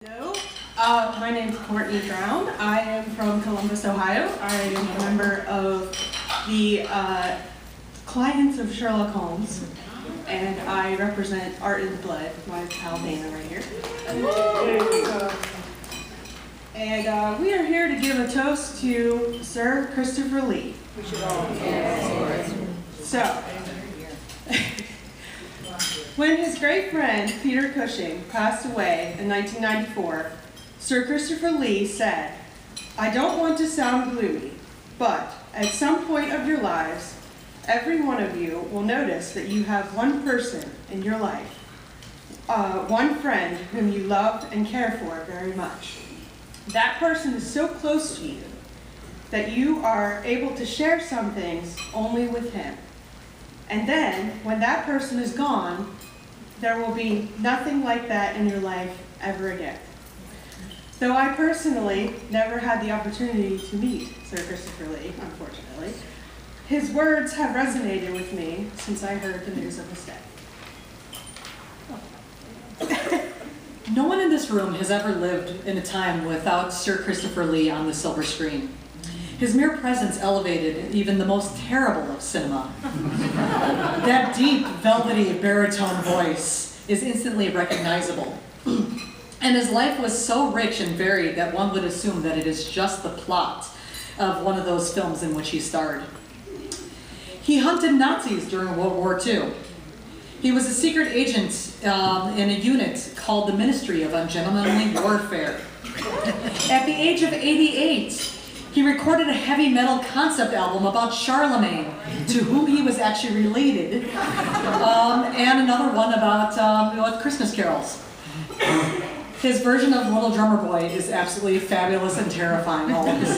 Hello, my name is Courtney. I am from Columbus, Ohio. I am a member of the clients of Sherlock Holmes, and I represent Art in the Blood, my pal Dana right here. And we are here to give a toast to Sir Christopher Lee. We should all. So, when his great friend Peter Cushing passed away in 1994, Sir Christopher Lee said, "I don't want to sound gloomy, but at some point of your lives, every one of you will notice that you have one person in your life, one friend whom you love and care for very much. That person is so close to you that you are able to share some things only with him. And then, when that person is gone, there will be nothing like that in your life ever again." Though I personally never had the opportunity to meet Sir Christopher Lee, unfortunately, his words have resonated with me since I heard the news of his death. No one in this room has ever lived in a time without Sir Christopher Lee on the silver screen. His mere presence elevated even the most terrible of cinema. That deep, velvety baritone voice is instantly recognizable. And his life was so rich and varied that one would assume that it is just the plot of one of those films in which he starred. He hunted Nazis during World War II. He was a secret agent in a unit called the Ministry of Ungentlemanly Warfare. At the age of 88, he recorded a heavy metal concept album about Charlemagne, to whom he was actually related, and another one about Christmas carols. His version of Little Drummer Boy is absolutely fabulous and terrifying all of his.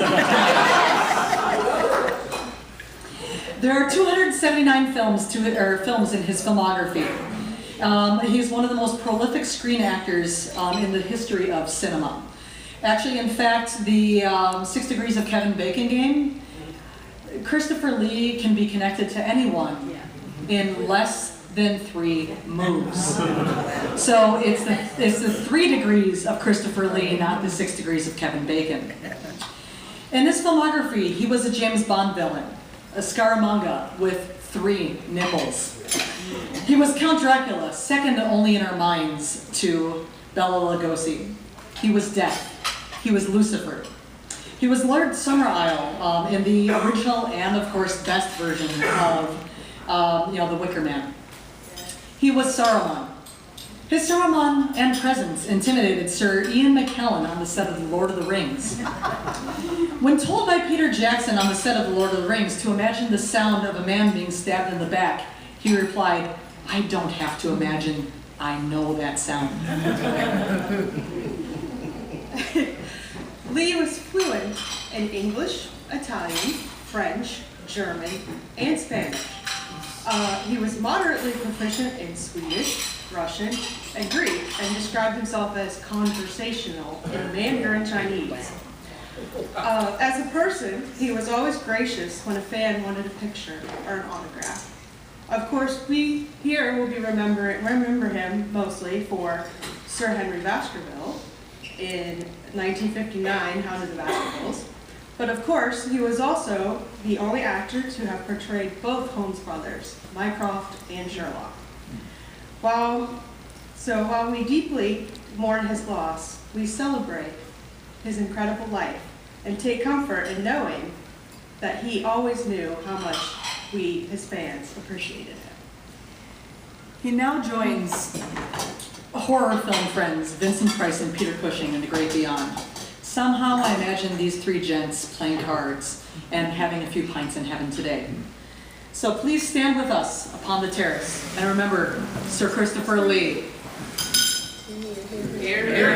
There are 279 films in his filmography. He's one of the most prolific screen actors in the history of cinema. Actually, in fact, the 6 Degrees of Kevin Bacon game, Christopher Lee can be connected to anyone in less than 3 moves. So it's the 3 degrees of Christopher Lee, not the 6 degrees of Kevin Bacon. In his filmography, he was a James Bond villain, a Scaramanga with 3 nipples. He was Count Dracula, second only in our minds to Bela Lugosi. He was Death. He was Lucifer. He was Lord Summerisle in the original and, of course, best version of, The Wicker Man. He was Saruman. His Saruman and presence intimidated Sir Ian McKellen on the set of The Lord of the Rings. When told by Peter Jackson on the set of The Lord of the Rings to imagine the sound of a man being stabbed in the back, he replied, "I don't have to imagine, I know that sound." Lee was fluent in English, Italian, French, German, and Spanish. He was moderately proficient in Swedish, Russian, and Greek, and described himself as conversational in Mandarin Chinese. As a person, he was always gracious when a fan wanted a picture or an autograph. Of course, we here will remember him mostly for Sir Henry Baskerville in 1959, Hound of the Baskervilles. But of course, he was also the only actor to have portrayed both Holmes brothers, Mycroft and Sherlock. While we deeply mourn his loss, we celebrate his incredible life and take comfort in knowing that he always knew how much we, his fans, appreciated him. He now joins horror film friends Vincent Price and Peter Cushing in The Great Beyond. Somehow I imagine these 3 gents playing cards and having a few pints in heaven today. So please stand with us upon the terrace and remember Sir Christopher Lee. Here, here.